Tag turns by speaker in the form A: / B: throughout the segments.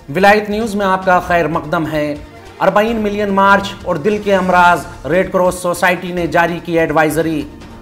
A: विलायत न्यूज़ में आपका खैर मकदम है। 40 मिलियन मार्च और दिल के अमराज रेड क्रॉस सोसाइटी ने जारी की एडवाइजरी।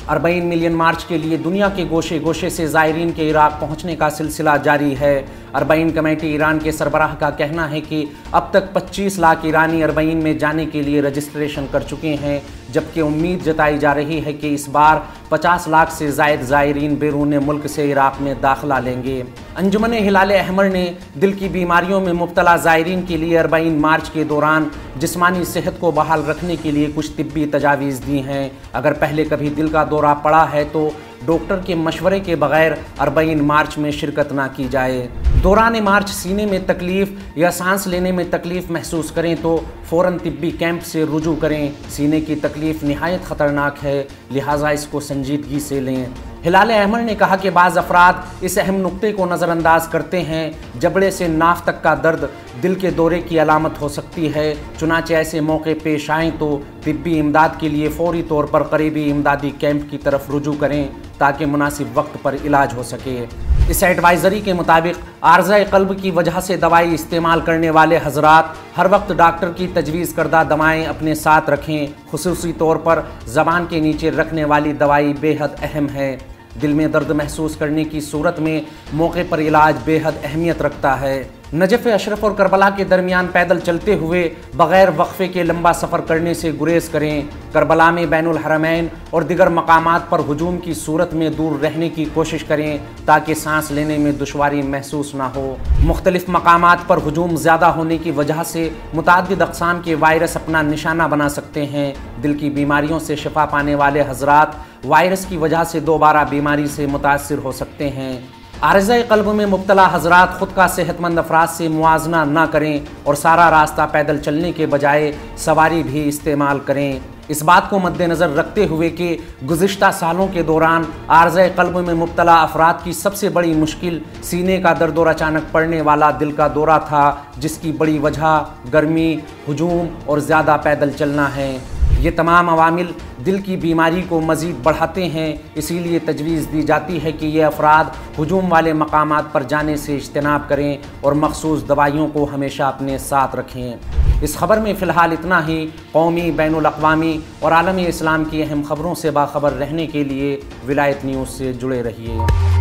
A: 40 मिलियन मार्च के लिए दुनिया के गोशे गोशे से ज़ायरीन के इराक़ पहुंचने का सिलसिला जारी है। 40 कमेटी ईरान के सरबराह का कहना है कि अब तक 25 लाख ईरानी 40 में जाने के लिए रजिस्ट्रेशन कर चुके हैं, जबकि उम्मीद जताई जा रही है कि इस बार 50 लाख से ज़ायद ज़ायरीन बैरून मुल्क से इराक़ में दाखिला लेंगे। अंजुमन हिलाल अहमर ने दिल की बीमारियों में मुब्तला ज़ायरीन के लिए 40 मार्च के दौरान जिस्मानी सेहत को बहाल रखने के लिए कुछ तिब्बी तजावीज़ दी हैं। अगर पहले कभी दिल का दौरा पड़ा है तो डॉक्टर के मशवरे के बगैर 40 मार्च में शिरकत ना की जाए। दौरान मार्च सीने में तकलीफ़ या सांस लेने में तकलीफ़ महसूस करें तो फ़ौरन तिब्बी कैंप से रुजू करें। सीने की तकलीफ़ निहायत ख़तरनाक है, लिहाजा इसको संजीदगी से लें। हिलाल अहमर ने कहा कि बाज़ अफराद इस अहम नुक्ते को नज़रअंदाज करते हैं। जबड़े से नाफ तक का दर्द दिल के दौरे की अलामत हो सकती है। चुनांचे ऐसे मौके पेश आएँ तो तिब्बी इमदाद के लिए फ़ौरी तौर पर करीबी इमदादी कैंप की तरफ रुजू करें ताकि मुनासिब वक्त पर इलाज हो सके। इस एडवाइज़री के मुताबिक आर्ज़ा क़ल्ब की वजह से दवाई इस्तेमाल करने वाले हजरात हर वक्त डॉक्टर की तजवीज़ करदा दवाएँ अपने साथ रखें। खुसूसी तौर पर ज़बान के नीचे रखने वाली दवाई बेहद अहम है। दिल में दर्द महसूस करने की सूरत में मौके पर इलाज बेहद अहमियत रखता है। नजफ़ अशरफ और करबला के दरमियान पैदल चलते हुए बग़ैर वक्फ़े के लंबा सफ़र करने से गुरेज करें। करबला में बैनुल हरमैन और दिगर मकामात पर हुजूम की सूरत में दूर रहने की कोशिश करें ताकि सांस लेने में दुश्वारी महसूस ना हो। मुख्तलिफ मकामात पर हुजूम ज़्यादा होने की वजह से मुतअद्दिद अक़साम के वायरस अपना निशाना बना सकते हैं। दिल की बीमारियों से शिफा पाने वाले हजरात वायरस की वजह से दोबारा बीमारी से मुतासिर हो सकते हैं। आर्ज़ा क़ल्ब में मुब्तला हजरात ख़ुद का सेहतमंद अफराद से मुआजना ना करें और सारा रास्ता पैदल चलने के बजाय सवारी भी इस्तेमाल करें। इस बात को मद्देनज़र रखते हुए कि गुज़िश्ता सालों के दौरान आर्ज़ा क़ल्ब में मुब्तला अफराद की सबसे बड़ी मुश्किल सीने का दर्द और अचानक पड़ने वाला दिल का दौरा था, जिसकी बड़ी वजह गर्मी, हुजूम और ज़्यादा पैदल चलना है। ये तमाम अवामिल दिल की बीमारी को मज़ीद बढ़ाते हैं। इसीलिए तजवीज़ दी जाती है कि ये अफराद हुजूम वाले मकामात पर जाने से इज्तनाब करें और मखसूस दवाइयों को हमेशा अपने साथ रखें। इस खबर में फ़िलहाल इतना ही। कौमी, बैनुल अक़वामी और आलमी इस्लाम की अहम खबरों से बाखबर रहने के लिए विलायत न्यूज़ से जुड़े रहिए।